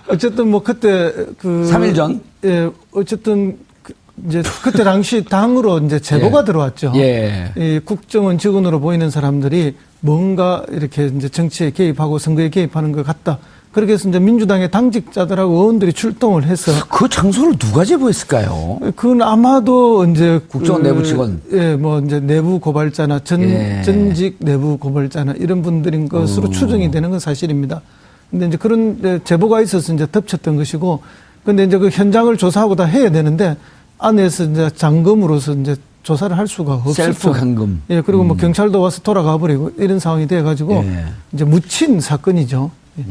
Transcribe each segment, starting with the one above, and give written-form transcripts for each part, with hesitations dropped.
어쨌든 뭐 그때 3일 전? 예, 어쨌든 이제 그때 당시 당으로 이제 제보가 예. 들어왔죠. 예. 이 국정원 직원으로 보이는 사람들이 뭔가 이렇게 이제 정치에 개입하고 선거에 개입하는 것 같다. 그렇게 해서 이제 민주당의 당직자들하고 의원들이 출동을 해서 그 장소를 누가 제보했을까요? 그건 아마도 이제 국정원 내부 직원. 예, 뭐 이제 내부 고발자나 전직 내부 고발자나 이런 분들인 것으로 추정이 되는 건 사실입니다. 근데 이제 그런 제보가 있어서 이제 덮쳤던 것이고, 근데 이제 그 현장을 조사하고 다 해야 되는데 안에서 이제 잠금으로서 이제 조사를 할 수가 없었죠. 셀프 감금. 예, 그리고 뭐 경찰도 와서 돌아가 버리고 이런 상황이 돼가지고 예. 이제 묻힌 사건이죠. 예.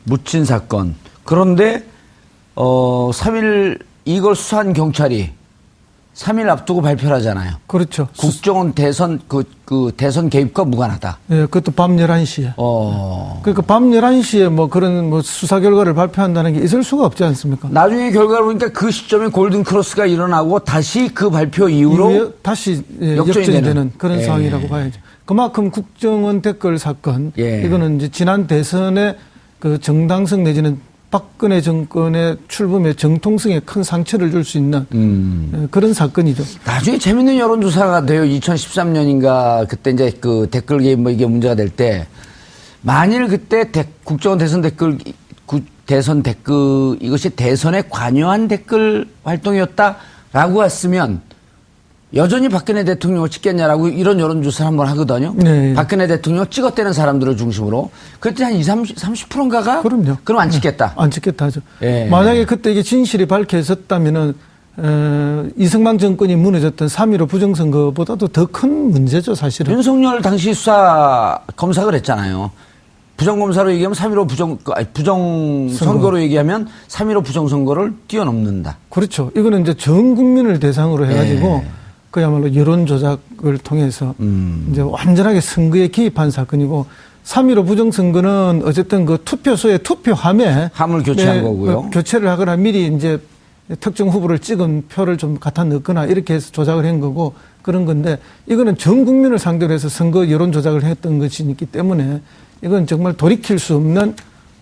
묻힌 사건. 그런데 3일 이걸 수사한 경찰이 3일 앞두고 발표를 하잖아요. 그렇죠. 국정원 대선 그 대선 개입과 무관하다. 예, 그것도 밤 11시에. 그러니까 밤 11시에 뭐 그런 뭐 수사 결과를 발표한다는 게 있을 수가 없지 않습니까? 나중에 결과를 보니까 그 시점에 골든 크로스가 일어나고 다시 그 발표 이후로 다시 역전이 되는 그런 상황이라고 봐야죠. 그만큼 국정원 댓글 사건, 이거는 이제 지난 대선의 그 정당성 내지는 박근혜 정권의 출범의 정통성에 큰 상처를 줄 수 있는 그런 사건이죠. 나중에 재밌는 여론조사가 돼요. 2013년인가 그때 이제 그 댓글 개입 뭐 이게 문제가 될 때 만일 그때 국정원 대선 댓글 이것이 대선에 관여한 댓글 활동이었다라고 했으면 여전히 박근혜 대통령을 찍겠냐라고 이런 여론조사를 한번 하거든요. 네. 박근혜 대통령 찍었다는 사람들을 중심으로. 그때 한 30%인가가? 그럼요. 그럼 안 찍겠다. 안 찍겠다 하죠. 예. 만약에 그때 이게 진실이 밝혀졌다면은, 이승만 정권이 무너졌던 3.15 부정선거보다도 더 큰 문제죠, 사실은. 윤석열 당시 수사 검사를 했잖아요. 부정검사로 얘기하면 3.15 부정선거로 얘기하면 3.15 부정선거를 뛰어넘는다. 그렇죠. 이거는 이제 전 국민을 대상으로 해가지고 그야말로 여론 조작을 통해서 이제 완전하게 선거에 개입한 사건이고 3.15 부정선거는 어쨌든 그 투표소의 투표함에 함을 교체한 거고요. 교체를 하거나 미리 이제 특정 후보를 찍은 표를 좀 갖다 넣거나 이렇게 해서 조작을 한 거고 그런 건데 이거는 전 국민을 상대로 해서 선거 여론 조작을 했던 것이기 때문에 이건 정말 돌이킬 수 없는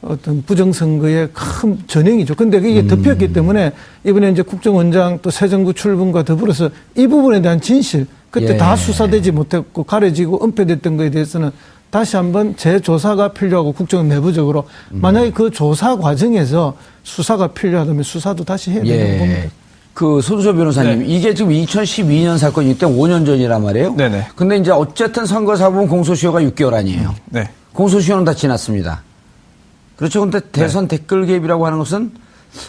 어떤 부정선거의 큰 전형이죠. 근데 이게 덮였기 때문에 이번에 이제 국정원장 또 새 정부 출범과 더불어서 이 부분에 대한 진실, 그때 다 수사되지 못했고 가려지고 은폐됐던 거에 대해서는 다시 한번 재조사가 필요하고 국정원 내부적으로 만약에 그 조사 과정에서 수사가 필요하다면 수사도 다시 해야 되는 겁니다. 그 손수호 변호사님, 이게 지금 2012년 사건이기 때문에 5년 전이란 말이에요. 네네. 근데 이제 어쨌든 선거사범 공소시효가 6개월 아니에요. 네. 공소시효는 다 지났습니다. 그렇죠. 근데 대선 댓글 개입이라고 하는 것은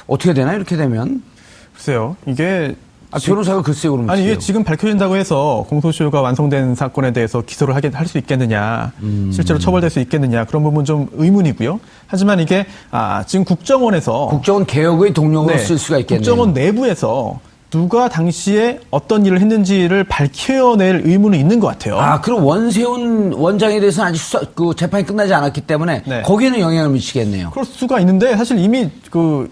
어떻게 되나 이렇게 되면? 글쎄요. 이게 변호사가 글쎄요 그러면 아니 이게 지금 밝혀진다고 해서 공소시효가 완성된 사건에 대해서 기소를 할 수 있겠느냐, 실제로 처벌될 수 있겠느냐 그런 부분 좀 의문이고요. 하지만 이게 지금 국정원에서 국정원 개혁의 동력으로 쓸 수가 있겠네요. 국정원 내부에서 누가 당시에 어떤 일을 했는지를 밝혀낼 의무는 있는 것 같아요. 그럼 원세훈 원장에 대해서는 아직 재판이 끝나지 않았기 때문에 거기에는 영향을 미치겠네요. 그럴 수가 있는데 사실 이미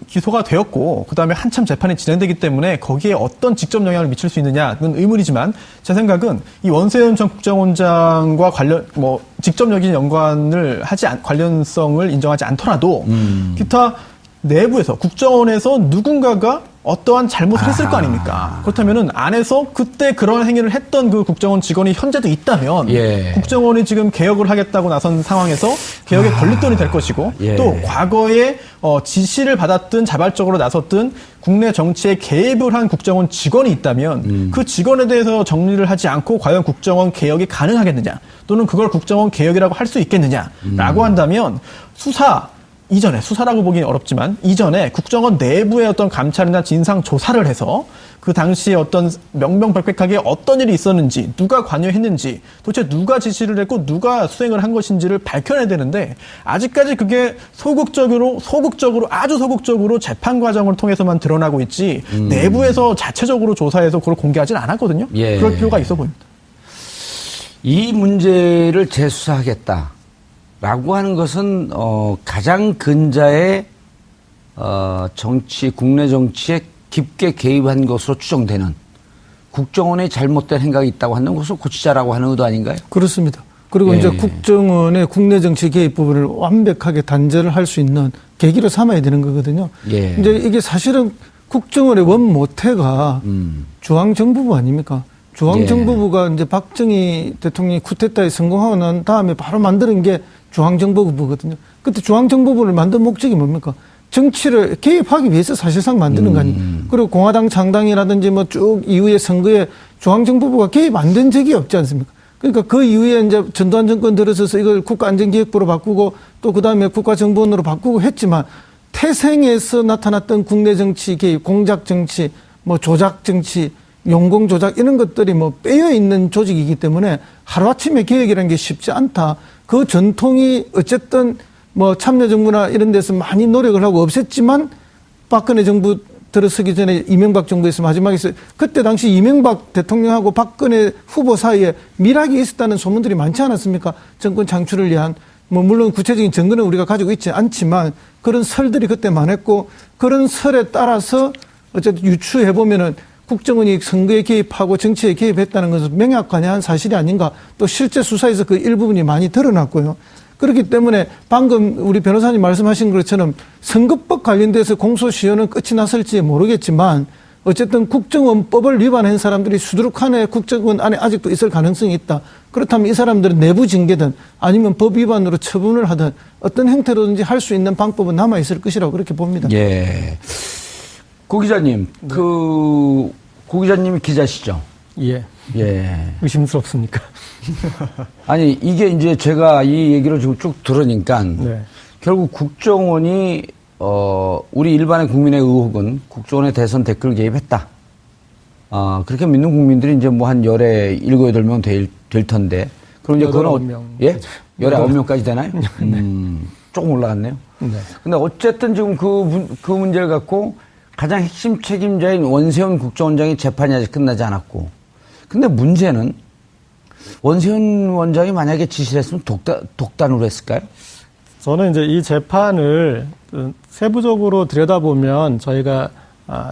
기소가 되었고 그다음에 한참 재판이 진행되기 때문에 거기에 어떤 직접 영향을 미칠 수 있느냐는 의문이지만 제 생각은 이 원세훈 전 국정원장과 직접적인 연관을 관련성을 인정하지 않더라도 기타 내부에서 국정원에서 누군가가 어떠한 잘못을 했을 거 아닙니까? 그렇다면은 안에서 그때 그런 행위를 했던 그 국정원 직원이 현재도 있다면 국정원이 지금 개혁을 하겠다고 나선 상황에서 개혁의 걸림돌이 될 것이고 또 과거에 지시를 받았든 자발적으로 나섰든 국내 정치에 개입을 한 국정원 직원이 있다면 그 직원에 대해서 정리를 하지 않고 과연 국정원 개혁이 가능하겠느냐 또는 그걸 국정원 개혁이라고 할 수 있겠느냐라고 한다면 수사라고 보기는 어렵지만 이전에 국정원 내부의 어떤 감찰이나 진상 조사를 해서 그 당시에 어떤 명명백백하게 어떤 일이 있었는지 누가 관여했는지 도대체 누가 지시를 했고 누가 수행을 한 것인지를 밝혀내야 되는데 아직까지 그게 아주 소극적으로 재판 과정을 통해서만 드러나고 있지 내부에서 자체적으로 조사해서 그걸 공개하지는 않았거든요. 그럴 필요가 있어 보입니다. 이 문제를 재수사하겠다. 라고 하는 것은 가장 근자의 국내 정치에 깊게 개입한 것으로 추정되는 국정원의 잘못된 행각이 있다고 하는 것을 고치자라고 하는 의도 아닌가요? 그렇습니다. 그리고 예. 이제 국정원의 국내 정치 개입 부분을 완벽하게 단절을 할 수 있는 계기로 삼아야 되는 거거든요. 예. 이제 이게 사실은 국정원의 원 모태가 중앙정부부 아닙니까? 중앙정부부가 이제 박정희 대통령이 쿠데타에 성공하고 난 다음에 바로 만드는 게 중앙정보부거든요. 그때 중앙정보부를 만든 목적이 뭡니까? 정치를 개입하기 위해서 사실상 만드는 거 아니에요. 그리고 공화당 창당이라든지 뭐 쭉 이후에 선거에 중앙정보부가 개입 안 된 적이 없지 않습니까? 그러니까 그 이후에 이제 전두환 정권 들어서서 이걸 국가안전기획부로 바꾸고 또 그다음에 국가정보원으로 바꾸고 했지만 태생에서 나타났던 국내 정치 개입, 공작 정치, 뭐 조작 정치, 용공 조작 이런 것들이 뭐 빼여 있는 조직이기 때문에 하루아침에 개혁이라는 게 쉽지 않다. 그 전통이 어쨌든 뭐 참여정부나 이런 데서 많이 노력을 하고 없앴지만 박근혜 정부 들어서기 전에 이명박 정부에서 마지막에 그때 당시 이명박 대통령하고 박근혜 후보 사이에 밀락이 있었다는 소문들이 많지 않았습니까? 정권 창출을 위한 뭐 물론 구체적인 증거는 우리가 가지고 있지 않지만 그런 설들이 그때 많았고 그런 설에 따라서 어쨌든 유추해 보면은 국정원이 선거에 개입하고 정치에 개입했다는 것은 명약관여한 사실이 아닌가. 또 실제 수사에서 그 일부분이 많이 드러났고요. 그렇기 때문에 방금 우리 변호사님 말씀하신 것처럼 선거법 관련돼서 공소시효는 끝이 났을지 모르겠지만 어쨌든 국정원법을 위반한 사람들이 수두룩한에 국정원 안에 아직도 있을 가능성이 있다. 그렇다면 이 사람들은 내부 징계든 아니면 법 위반으로 처분을 하든 어떤 형태로든지 할 수 있는 방법은 남아있을 것이라고 그렇게 봅니다. 예. 고 기자님, 고 기자님이 기자시죠? 예. 예. 의심스럽습니까? 아니, 이게 이제 제가 이 얘기를 지금 쭉 들으니까 네. 결국 국정원이, 우리 일반의 국민의 의혹은 국정원의 대선 댓글 개입했다. 그렇게 믿는 국민들이 이제 뭐 한 열에 7, 8명 될 텐데. 그럼 이제 그거는, 9명. 예? 열에 9명까지 되나요? 조금 올라갔네요. 네. 근데 어쨌든 지금 그 문제를 갖고 가장 핵심 책임자인 원세훈 국정원장이 재판이 아직 끝나지 않았고. 근데 문제는 원세훈 원장이 만약에 지시를 했으면 독단으로 했을까요? 저는 이제 이 재판을 세부적으로 들여다보면 저희가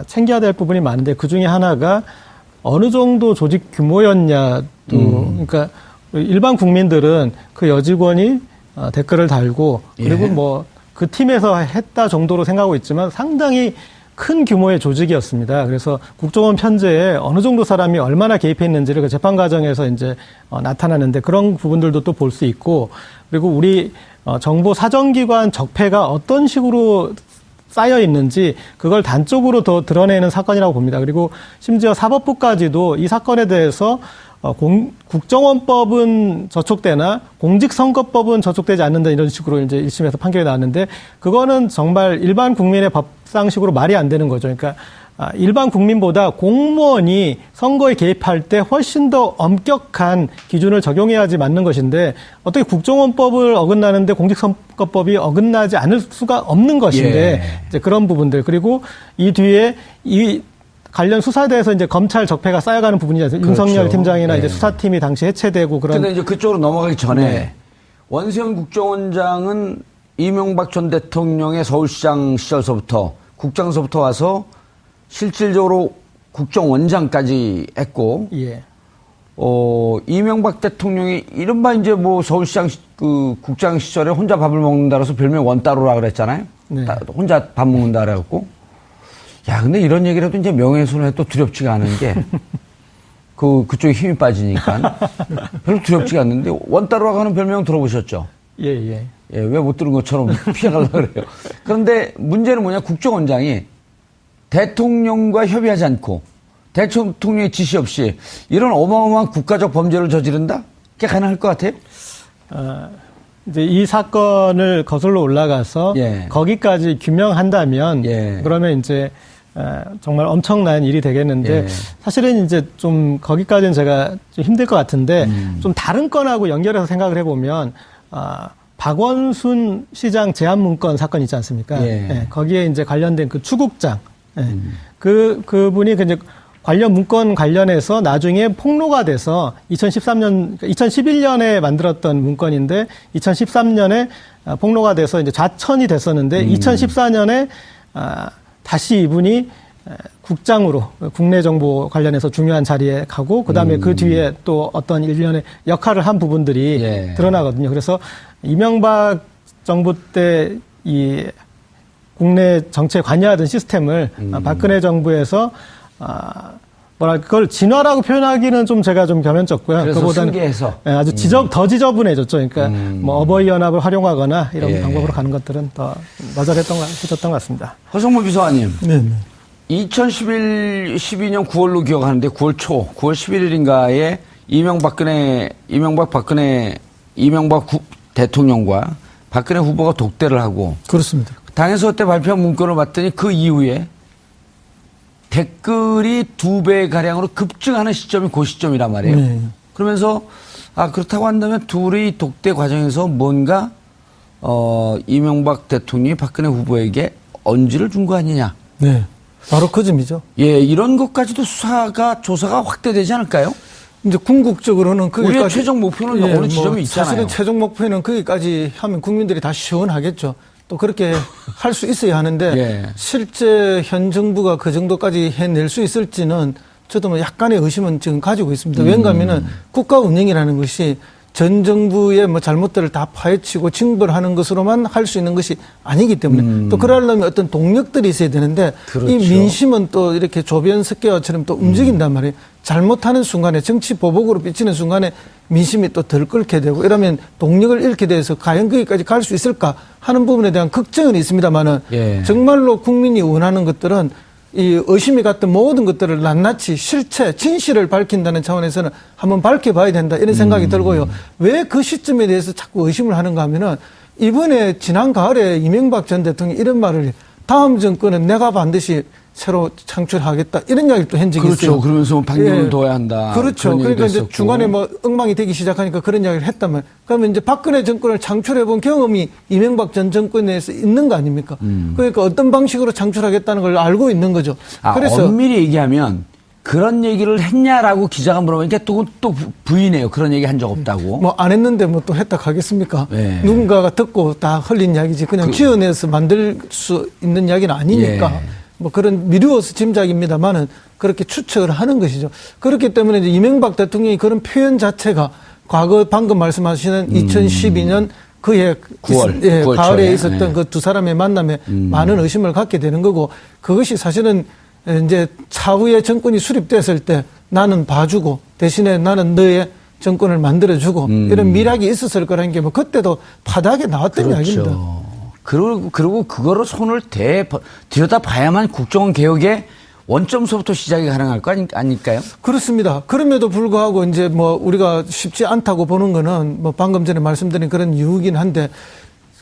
챙겨야 될 부분이 많은데 그 중에 하나가 어느 정도 조직 규모였냐도 그러니까 일반 국민들은 그 여직원이 댓글을 달고 그리고 예. 뭐 그 팀에서 했다 정도로 생각하고 있지만 상당히 큰 규모의 조직이었습니다. 그래서 국정원 편제에 어느 정도 사람이 얼마나 개입했는지를 그 재판 과정에서 이제 나타나는데 그런 부분들도 또 볼 수 있고 그리고 우리 정보 사정기관 적폐가 어떤 식으로 쌓여 있는지 그걸 단적으로 더 드러내는 사건이라고 봅니다. 그리고 심지어 사법부까지도 이 사건에 대해서 국정원법은 저촉되나 공직선거법은 저촉되지 않는다 이런 식으로 이제 1심에서 판결이 나왔는데 그거는 정말 일반 국민의 법상식으로 말이 안 되는 거죠. 그러니까 일반 국민보다 공무원이 선거에 개입할 때 훨씬 더 엄격한 기준을 적용해야지 맞는 것인데 어떻게 국정원법을 어긋나는데 공직선거법이 어긋나지 않을 수가 없는 것인데 예. 이제 그런 부분들 그리고 이 뒤에 이 관련 수사에 대해서 이제 검찰 적폐가 쌓여가는 부분이지 않습니까? 그렇죠. 윤석열 팀장이나 예. 이제 수사팀이 당시 해체되고 그런. 근데 이제 그쪽으로 넘어가기 전에 네. 원세훈 국정원장은 이명박 전 대통령의 서울시장 시절서부터 국장서부터 와서 실질적으로 국정원장까지 했고, 예. 이명박 대통령이 이른바 이제 뭐 서울시장 국장 시절에 혼자 밥을 먹는다 그래서 별명 원따로라 그랬잖아요. 네. 혼자 밥 먹는다 그래갖고. 야, 근데 이런 얘기를 해도 이제 명예훼손에 또 두렵지가 않은 게, 그쪽에 힘이 빠지니까. 별로 두렵지가 않는데, 원따로라고 하는 별명 들어보셨죠? 예, 예. 예, 왜 못 들은 것처럼 피해가려고 그래요. 그런데 문제는 뭐냐, 국정원장이 대통령과 협의하지 않고, 대통령의 지시 없이 이런 어마어마한 국가적 범죄를 저지른다? 그게 가능할 것 같아요? 이제 이 사건을 거슬러 올라가서 예. 거기까지 규명한다면 예. 그러면 이제 정말 엄청난 일이 되겠는데 예. 사실은 이제 좀 거기까지는 제가 좀 힘들 것 같은데 좀 다른 건하고 연결해서 생각을 해보면 박원순 시장 제안 문건 사건 있지 않습니까? 예. 예, 거기에 이제 관련된 그 추국장 그분이 이제 관련 문건 관련해서 나중에 폭로가 돼서 2011년에 만들었던 문건인데 2013년에 폭로가 돼서 이제 좌천이 됐었는데 2014년에 다시 이분이 국장으로 국내 정보 관련해서 중요한 자리에 가고 그다음에 그 뒤에 또 어떤 일련의 역할을 한 부분들이 예. 드러나거든요. 그래서 이명박 정부 때 이 국내 정치에 관여하던 시스템을 박근혜 정부에서 뭐랄까 그걸 진화라고 표현하기는 좀 제가 좀 겸연쩍고요. 그래서 그거보다는 승계해서. 아주 더 지저분해졌죠. 그러니까 뭐 어버이 연합을 활용하거나 이런 예. 방법으로 가는 것들은 더 해졌던 것 같습니다. 허성무 비서관님. 네. 2012년 9월로 기억하는데 9월 11일인가에 이명박 대통령과 박근혜 후보가 독대를 하고 그렇습니다. 당에서 그때 발표한 문건을 봤더니 그 이후에 댓글이 2배가량으로 급증하는 시점이 그 시점이란 말이에요. 네. 그러면서 그렇다고 한다면 둘이 독대 과정에서 뭔가 이명박 대통령이 박근혜 후보에게 언지를 준 거 아니냐. 네. 바로 그 점이죠. 예, 이런 것까지도 조사가 확대되지 않을까요? 이제 궁극적으로는 거기까지 우리의 최종 목표는 어느 지점이 있잖아요. 사실은 최종 목표는 거기까지 하면 국민들이 다 시원하겠죠. 또 그렇게 할 수 있어야 하는데 예. 실제 현 정부가 그 정도까지 해낼 수 있을지는 저도 뭐 약간의 의심은 지금 가지고 있습니다. 왜냐하면은 국가 운영이라는 것이 전 정부의 뭐 잘못들을 다 파헤치고 징벌하는 것으로만 할 수 있는 것이 아니기 때문에 또 그러려면 어떤 동력들이 있어야 되는데 그렇죠. 이 민심은 또 이렇게 조변 습계화처럼 또 움직인단 말이에요. 잘못하는 순간에 정치 보복으로 비치는 순간에 민심이 또 덜 끓게 되고 이러면 동력을 잃게 돼서 과연 거기까지 갈 수 있을까 하는 부분에 대한 걱정은 있습니다만은 예. 정말로 국민이 원하는 것들은 이 의심이 갔던 모든 것들을 낱낱이 실체, 진실을 밝힌다는 차원에서는 한번 밝혀봐야 된다 이런 생각이 들고요. 왜 그 시점에 대해서 자꾸 의심을 하는가 하면은 이번에 지난 가을에 이명박 전 대통령이 이런 말을 다음 정권은 내가 반드시 새로 창출하겠다 이런 이야기를 또 한 적이 그렇죠. 있어요. 그러면서 반경을 둬야 한다. 그렇죠. 그런 얘기도 그러니까 이제 했었고. 중간에 뭐 엉망이 되기 시작하니까 그런 이야기를 했다면 그러면 이제 박근혜 정권을 창출해본 경험이 이명박 전 정권에서 있는 거 아닙니까? 그러니까 어떤 방식으로 창출하겠다는 걸 알고 있는 거죠. 그래서 엄밀히 얘기하면 그런 얘기를 했냐라고 기자가 물어보니까 또 부인해요. 그런 얘기 한 적 없다고. 뭐 안 했는데 뭐 또 했다 가겠습니까? 네. 누군가가 듣고 다 흘린 이야기지 그냥 지어내서 만들 수 있는 이야기는 아니니까 예. 뭐 그런 미루어서 짐작입니다만은 그렇게 추측을 하는 것이죠. 그렇기 때문에 이제 이명박 대통령이 그런 표현 자체가 과거 방금 말씀하시는 2012년 그해 9월 가을에 초에. 있었던 예. 그 두 사람의 만남에 많은 의심을 갖게 되는 거고 그것이 사실은 이제 차후에 정권이 수립됐을 때 나는 봐주고 대신에 나는 너의 정권을 만들어주고 이런 미락이 있었을 거라는 게 뭐 그때도 바닥에 나왔던 이야기입니다. 그리고 그거를 손을 들여다봐야만 국정원 개혁의 원점서부터 시작이 가능할 거 아닐까요? 그렇습니다. 그럼에도 불구하고 이제 뭐 우리가 쉽지 않다고 보는 거는 뭐 방금 전에 말씀드린 그런 이유긴 한데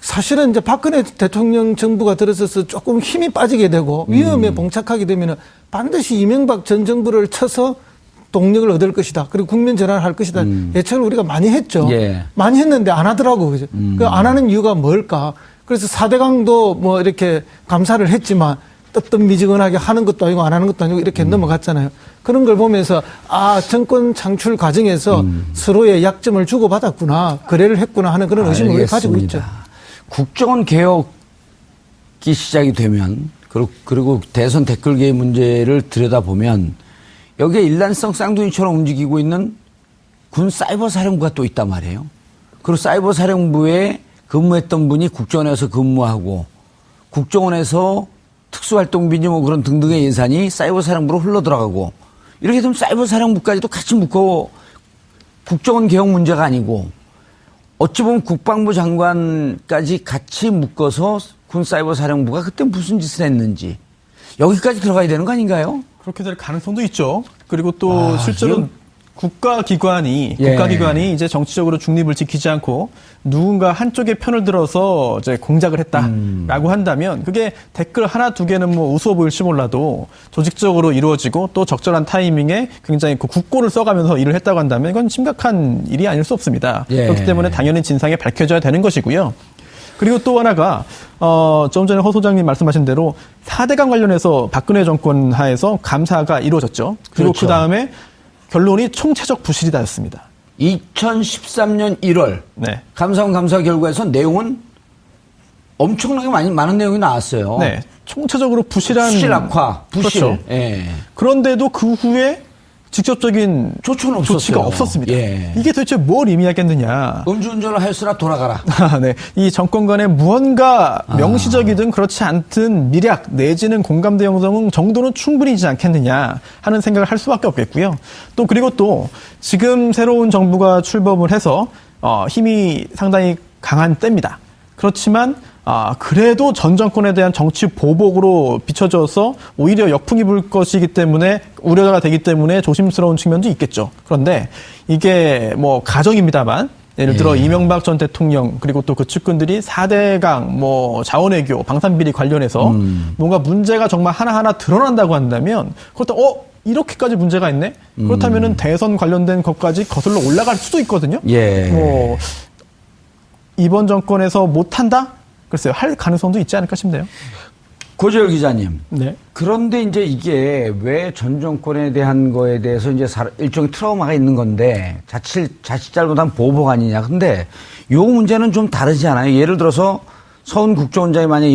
사실은 이제 박근혜 대통령 정부가 들어서서 조금 힘이 빠지게 되고 위험에 봉착하게 되면은 반드시 이명박 전 정부를 쳐서 동력을 얻을 것이다. 그리고 국면 전환을 할 것이다. 예측을 우리가 많이 했죠. 예. 많이 했는데 안 하더라고. 그죠? 그 안 하는 이유가 뭘까? 그래서 4대강도 뭐 이렇게 감사를 했지만 뜨뜻미지근하게 하는 것도 아니고 안 하는 것도 아니고 이렇게 넘어갔잖아요. 그런 걸 보면서 정권 창출 과정에서 서로의 약점을 주고받았구나. 거래를 했구나 하는 그런 의심을 우리가 가지고 있죠. 국정원 개혁이 시작이 되면 그리고 대선 댓글 개입 문제를 들여다보면 여기에 일란성 쌍둥이처럼 움직이고 있는 군 사이버 사령부가 또 있단 말이에요. 그리고 사이버 사령부에 근무했던 분이 국정원에서 근무하고 국정원에서 특수활동비니 뭐 그런 등등의 예산이 사이버 사령부로 흘러 들어가고 이렇게 되면 사이버 사령부까지도 같이 묶어 국정원 개혁 문제가 아니고 어찌 보면 국방부 장관까지 같이 묶어서 군 사이버 사령부가 그때 무슨 짓을 했는지 여기까지 들어가야 되는 거 아닌가요? 그렇게 될 가능성도 있죠. 그리고 또 실제로 국가기관이 이제 정치적으로 중립을 지키지 않고 누군가 한쪽의 편을 들어서 이제 공작을 했다라고 한다면 그게 댓글 하나 두 개는 뭐 우스워 보일지 몰라도 조직적으로 이루어지고 또 적절한 타이밍에 굉장히 그 국고를 써가면서 일을 했다고 한다면 이건 심각한 일이 아닐 수 없습니다. 예. 그렇기 때문에 당연히 진상이 밝혀져야 되는 것이고요. 그리고 또 하나가 좀 전에 허 소장님 말씀하신 대로 4대강 관련해서 박근혜 정권 하에서 감사가 이루어졌죠. 그리고 그렇죠. 그다음에 결론이 총체적 부실이다였습니다. 2013년 1월 네. 감사원 감사 결과에서 내용은 엄청나게 많은 내용이 나왔어요. 네. 총체적으로 부실한 수실 악화, 부실. 그렇죠. 예. 그런데도 그 후에 직접적인 조치는 없었어요. 조치가 없었습니다. 예. 이게 도대체 뭘 의미하겠느냐? 음주운전을 하였으나 돌아가라. 네. 이 정권 간에 무언가 명시적이든 그렇지 않든 미략 내지는 공감대 형성 정도는 충분히지 않겠느냐 하는 생각을 할 수밖에 없겠고요. 또 그리고 또 지금 새로운 정부가 출범을 해서 힘이 상당히 강한 때입니다. 그렇지만 그래도 전 정권에 대한 정치 보복으로 비춰져서 오히려 역풍이 불 것이기 때문에 우려가 되기 때문에 조심스러운 측면도 있겠죠. 그런데 이게 뭐 가정입니다만 예를 들어 이명박 전 대통령 그리고 또 그 측근들이 4대강 뭐 자원외교 방산비리 관련해서 뭔가 문제가 정말 하나하나 드러난다고 한다면 그렇다 이렇게까지 문제가 있네? 그렇다면은 대선 관련된 것까지 거슬러 올라갈 수도 있거든요. 예. 뭐 이번 정권에서 못한다? 글쎄요, 할 가능성도 있지 않을까 싶네요. 고재열 기자님. 네. 그런데 이제 이게 왜 전 정권에 대한 거에 대해서 이제 일종의 트라우마가 있는 건데 자칫 잘못한 보복 아니냐. 근데 요 문제는 좀 다르지 않아요? 예를 들어서 서훈 국정원장이 만약에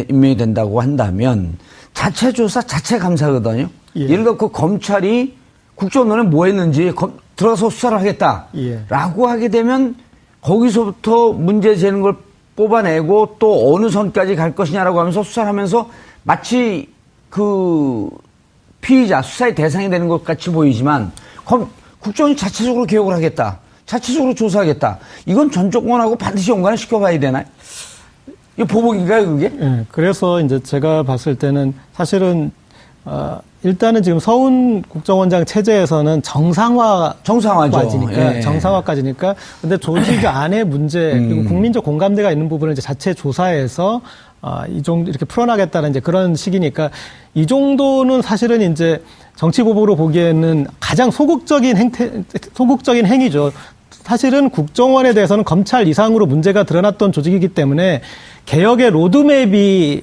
임명이 된다고 한다면 자체 조사, 자체 감사거든요. 예. 예를 들어 그 검찰이 국정원에 뭐 했는지 들어가서 수사를 하겠다라고 예. 하게 되면 거기서부터 문제 되는 걸 뽑아내고 또 어느 선까지 갈 것이냐라고 하면서 수사를 하면서 마치 그 피의자, 수사의 대상이 되는 것 같이 보이지만 국정원이 자체적으로 개혁을 하겠다. 자체적으로 조사하겠다. 이건 전 정권하고 반드시 연관을 시켜봐야 되나요? 이거 보복인가요, 그게? 네, 그래서 이제 제가 봤을 때는 사실은 일단은 지금 서훈 국정원장 체제에서는 정상화까지니까 예. 정상화까지니까 근데 조직 안에 문제 그리고 국민적 공감대가 있는 부분을 이제 자체 조사해서 이 정도 이렇게 풀어나겠다는 이제 그런 식이니까 이 정도는 사실은 이제 정치 보복으로 보기에는 가장 소극적인 행위죠. 사실은 국정원에 대해서는 검찰 이상으로 문제가 드러났던 조직이기 때문에 개혁의 로드맵이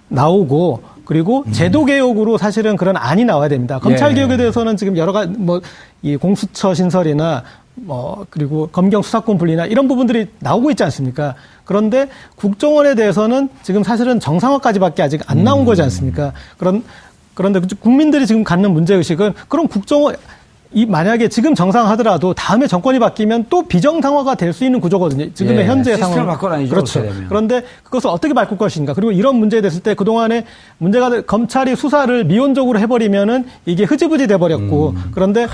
나오고 그리고 제도 개혁으로 사실은 그런 안이 나와야 됩니다. 검찰 개혁에 대해서는 지금 여러 가지 이 공수처 신설이나 그리고 검경 수사권 분리나 이런 부분들이 나오고 있지 않습니까? 그런데 국정원에 대해서는 지금 사실은 정상화까지밖에 아직 안 나온 거지 않습니까? 그런데 국민들이 지금 갖는 문제의식은 그럼 국정원 만약에 지금 정상하더라도 다음에 정권이 바뀌면 또 비정상화가 될 수 있는 구조거든요. 지금의 현재 상황. 시스템을 바꿔놔야죠. 그렇죠. 그런데 그것을 어떻게 바꿀 것인가. 그리고 이런 문제에 됐을 때 그동안에 검찰이 수사를 미온적으로 해버리면은 이게 흐지부지 돼버렸고 그런데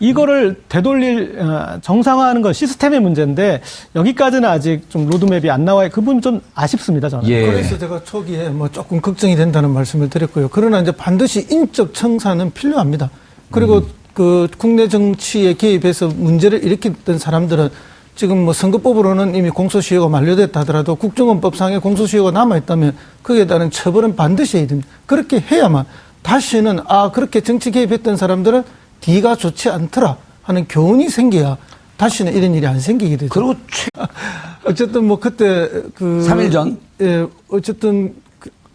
이거를 되돌릴 정상화하는 건 시스템의 문제인데 여기까지는 아직 좀 로드맵이 안 나와요. 그 부분 좀 아쉽습니다. 저는. 예. 그래서 제가 초기에 조금 걱정이 된다는 말씀을 드렸고요. 그러나 이제 반드시 인적 청산은 필요합니다. 그리고 그 국내 정치에 개입해서 문제를 일으켰던 사람들은 지금 선거법으로는 이미 공소시효가 만료됐다 하더라도 국정원법상에 공소시효가 남아있다면 거기에 따른 처벌은 반드시 해야 됩니다. 그렇게 해야만 다시는 그렇게 정치 개입했던 사람들은 뒤가 좋지 않더라 하는 교훈이 생겨야 다시는 이런 일이 안 생기게 되죠. 그리고 어쨌든 그때 3일 전? 예, 어쨌든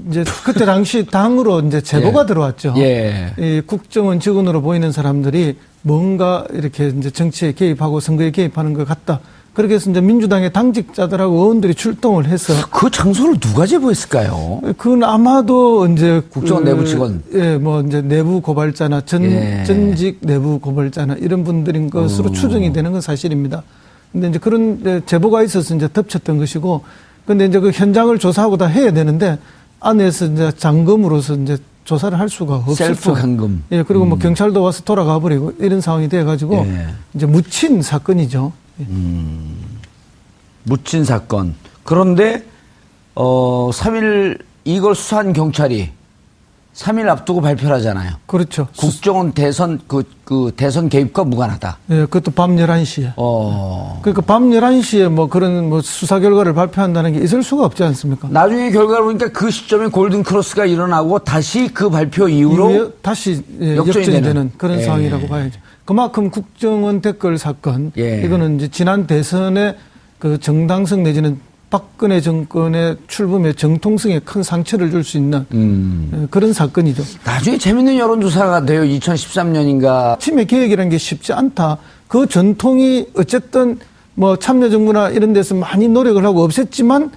이제 그때 당시 당으로 이제 제보가 들어왔죠. 예. 이 국정원 직원으로 보이는 사람들이 뭔가 이렇게 이제 정치에 개입하고 선거에 개입하는 것 같다. 그렇게 해서 이제 민주당의 당직자들하고 의원들이 출동을 해서 그 장소를 누가 제보했을까요? 그건 아마도 이제 국정원 내부 직원. 예, 이제 내부 고발자나 전직 내부 고발자나 이런 분들인 것으로 추정이 되는 건 사실입니다. 근데 이제 그런 제보가 있어서 이제 덮쳤던 것이고, 근데 이제 그 현장을 조사하고 다 해야 되는데 안에서 이제 잠금으로서 이제 조사를 할 수가 없었고. 셀프 감금. 예, 그리고 경찰도 와서 돌아가 버리고 이런 상황이 돼가지고 이제 묻힌 사건이죠. 묻힌 사건. 그런데 3일 이걸 수사한 경찰이 3일 앞두고 발표를 하잖아요. 그렇죠. 국정원 대선 그 대선 개입과 무관하다. 예, 그것도 밤 11시에. 그러니까 밤 11시에 그런 수사 결과를 발표한다는 게 있을 수가 없지 않습니까? 나중에 결과를 보니까 그 시점에 골든 크로스가 일어나고 다시 그 발표 이후로 다시 역전이 되는 그런 상황이라고 봐야죠. 그만큼 국정원 댓글 사건 이거는 이제 지난 대선의 그 정당성 내지는 박근혜 정권의 출범의 정통성에 큰 상처를 줄 수 있는 그런 사건이죠. 나중에 재밌는 여론조사가 돼요. 2013년인가. 아침에 개혁이라는 게 쉽지 않다. 그 전통이 어쨌든 참여정부나 이런 데서 많이 노력을 하고 없앴지만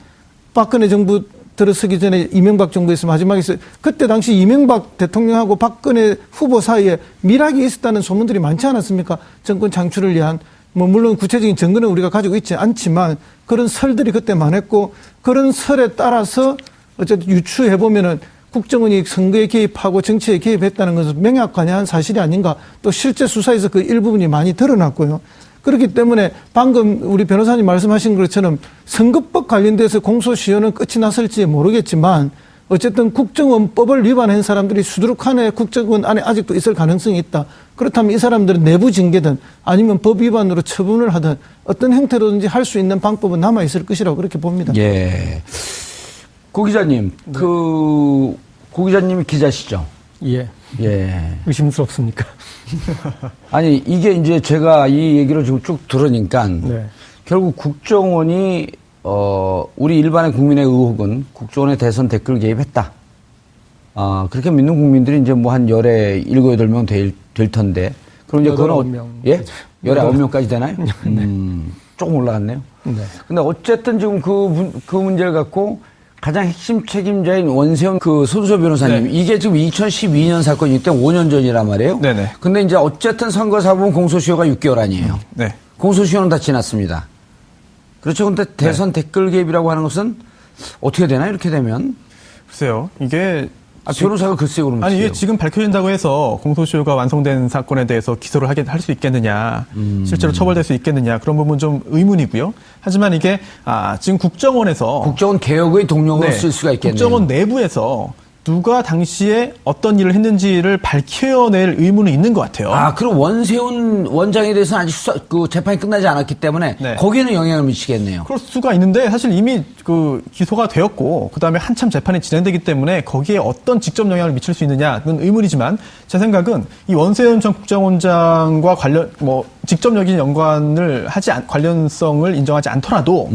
박근혜 정부 들어서기 전에 이명박 정부에서 마지막에 그때 당시 이명박 대통령하고 박근혜 후보 사이에 밀락이 있었다는 소문들이 많지 않았습니까? 정권 창출을 위한 뭐 물론 구체적인 증거는 우리가 가지고 있지 않지만 그런 설들이 그때 많았고 그런 설에 따라서 어쨌든 유추해 보면은 국정원이 선거에 개입하고 정치에 개입했다는 것은 명약관여한 사실이 아닌가. 또 실제 수사에서 그 일부분이 많이 드러났고요. 그렇기 때문에 방금 우리 변호사님 말씀하신 것처럼 선거법 관련돼서 공소시효는 끝이 났을지 모르겠지만 어쨌든 국정원법을 위반한 사람들이 수두룩한에 국정원 안에 아직도 있을 가능성이 있다. 그렇다면 이 사람들은 내부 징계든 아니면 법 위반으로 처분을 하든 어떤 형태로든지 할 수 있는 방법은 남아 있을 것이라고 그렇게 봅니다. 예. 고 기자님, 고 기자님이 기자시죠? 예. 예. 의심스럽습니까? 아니, 이게 이제 제가 이 얘기를 지금 쭉 들으니까 네. 결국 국정원이, 우리 일반의 국민의 의혹은 국정원의 대선 댓글 개입했다. 그렇게 믿는 국민들이 이제 뭐 한 열에 7, 8명 될 텐데. 그럼 이제 그건, 9명. 예? 열에 9명까지 되나요? 조금 올라갔네요. 네. 근데 어쨌든 지금 그 문제를 갖고 가장 핵심 책임자인 원세훈 그 손수호 변호사님, 네. 이게 지금 2012년 사건이기 때문에 5년 전이란 말이에요. 네네. 근데 이제 어쨌든 선거사본 공소시효가 6개월 아니에요. 네. 공소시효는 다 지났습니다. 그렇죠. 근데 대선 댓글 개입이라고 하는 것은 어떻게 되나 이렇게 되면? 글쎄요. 이게 변호사가 글쎄 그러면 아니 이게 어떡해요? 지금 밝혀진다고 해서 공소시효가 완성된 사건에 대해서 기소를 할 수 있겠느냐, 실제로 처벌될 수 있겠느냐 그런 부분 좀 의문이고요. 하지만 이게 지금 국정원에서 국정원 개혁의 동력으로 네, 쓸 수가 있겠네요. 국정원 내부에서 누가 당시에 어떤 일을 했는지를 밝혀낼 의무는 있는 것 같아요. 그럼 원세훈 원장에 대해서는 아직 재판이 끝나지 않았기 때문에 네. 거기에는 영향을 미치겠네요. 그럴 수가 있는데 사실 이미 기소가 되었고 그다음에 한참 재판이 진행되기 때문에 거기에 어떤 직접 영향을 미칠 수 있느냐는 의문이지만 제 생각은 이 원세훈 전 국정원장과 직접적인 연관을 관련성을 인정하지 않더라도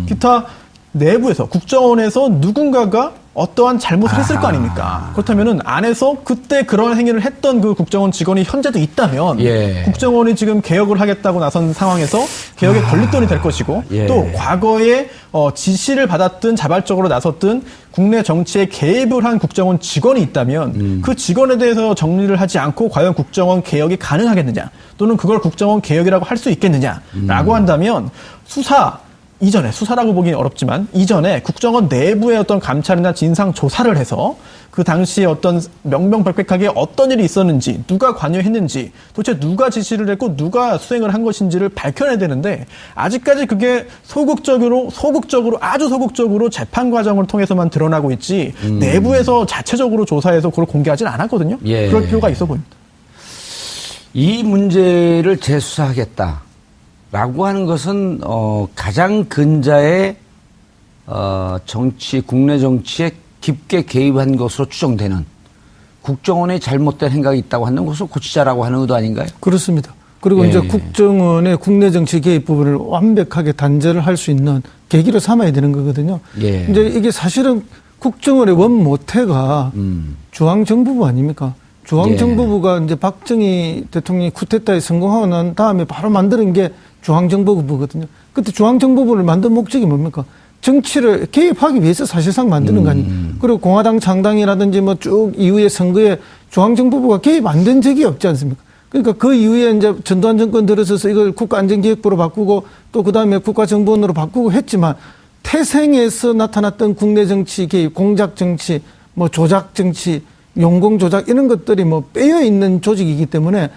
기타 내부에서 국정원에서 누군가가 어떠한 잘못을 했을 거 아닙니까? 그렇다면은 안에서 그때 그런 행위를 했던 그 국정원 직원이 현재도 있다면 예. 국정원이 지금 개혁을 하겠다고 나선 상황에서 개혁의 걸림돌이 될 것이고 예. 또 과거에 지시를 받았든 자발적으로 나섰든 국내 정치에 개입을 한 국정원 직원이 있다면 그 직원에 대해서 정리를 하지 않고 과연 국정원 개혁이 가능하겠느냐 또는 그걸 국정원 개혁이라고 할 수 있겠느냐라고 한다면 수사라고 보기는 어렵지만 이전에 국정원 내부의 어떤 감찰이나 진상 조사를 해서 그 당시에 어떤 명명백백하게 어떤 일이 있었는지 누가 관여했는지 도대체 누가 지시를 했고 누가 수행을 한 것인지를 밝혀내야 되는데 아직까지 그게 아주 소극적으로 재판 과정을 통해서만 드러나고 있지 내부에서 자체적으로 조사해서 그걸 공개하지는 않았거든요. 예. 그럴 필요가 있어 보입니다. 이 문제를 재수사하겠다. 라고 하는 것은 가장 근자의 국내 정치에 깊게 개입한 것으로 추정되는 국정원의 잘못된 행각이 있다고 하는 것을 고치자라고 하는 의도 아닌가요? 그렇습니다. 그리고 예. 이제 국정원의 국내 정치 개입 부분을 완벽하게 단절을 할 수 있는 계기로 삼아야 되는 거거든요. 예. 이제 이게 사실은 국정원의 원 모태가 중앙정부부 아닙니까? 중앙정부부가 이제 박정희 대통령이 쿠데타에 성공하고 난 다음에 바로 만드는 게 중앙정보부거든요. 그때 중앙정보부를 만든 목적이 뭡니까? 정치를 개입하기 위해서 사실상 만드는 거 아닙니까? 그리고 공화당 창당이라든지 뭐 쭉 이후에 선거에 중앙정보부가 개입 안 된 적이 없지 않습니까? 그러니까 그 이후에 이제 전두환 정권 들어서서 이걸 국가안전기획부로 바꾸고 또 그 다음에 국가정보원으로 바꾸고 했지만 태생에서 나타났던 국내 정치 개입, 공작 정치, 뭐 조작 정치, 용공 조작 이런 것들이 뭐 빼여 있는 조직이기 때문에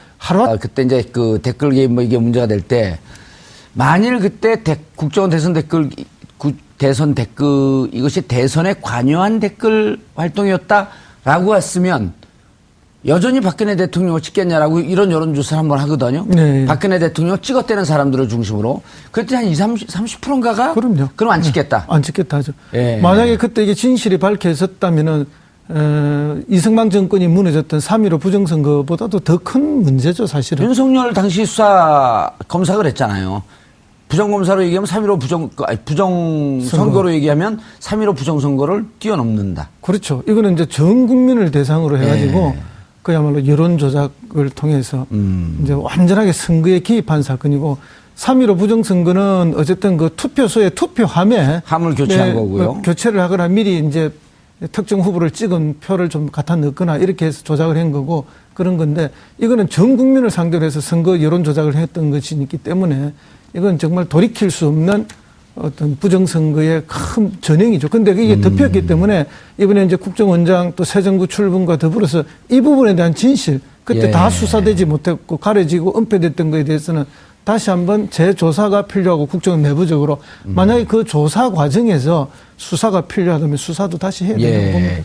그때 이제 그 댓글 개입 이게 문제가 될 때 만일 그때 국정원 대선 댓글 이것이 대선에 관여한 댓글 활동이었다라고 했으면 여전히 박근혜 대통령을 찍겠냐라고 이런 여론조사를 한번 하거든요. 네. 박근혜 대통령 찍었다는 사람들을 중심으로. 그때 한 30%인가가? 그럼요. 그럼 안 찍겠다. 안 찍겠다 하죠. 예. 만약에 그때 이게 진실이 밝혀졌다면은 이승만 정권이 무너졌던 3.15 부정선거보다도 더 큰 문제죠, 사실은. 윤석열 당시 검사가 그랬잖아요. 부정검사로 얘기하면 3.15 부정선거로 얘기하면 3.15 부정선거를 뛰어넘는다. 그렇죠. 이거는 이제 전 국민을 대상으로 해가지고 그야말로 여론 조작을 통해서 이제 완전하게 선거에 개입한 사건이고 3.15 부정선거는 어쨌든 그 투표소의 투표함에 함을 교체한 거고요. 교체를 하거나 미리 이제 특정 후보를 찍은 표를 좀 갖다 넣거나 이렇게 해서 조작을 한 거고 그런 건데 이거는 전 국민을 상대로 해서 선거 여론 조작을 했던 것이 있기 때문에 이건 정말 돌이킬 수 없는 어떤 부정선거의 큰 전형이죠. 근데 이게 덮였기 때문에 이번에 이제 국정원장 또 새 정부 출범과 더불어서 이 부분에 대한 진실 그때 예. 다 수사되지 못했고 가려지고 은폐됐던 거에 대해서는 다시 한번 재조사가 필요하고 국정원 내부적으로 만약에 그 조사 과정에서 수사가 필요하다면 수사도 다시 해야 되는 겁니다.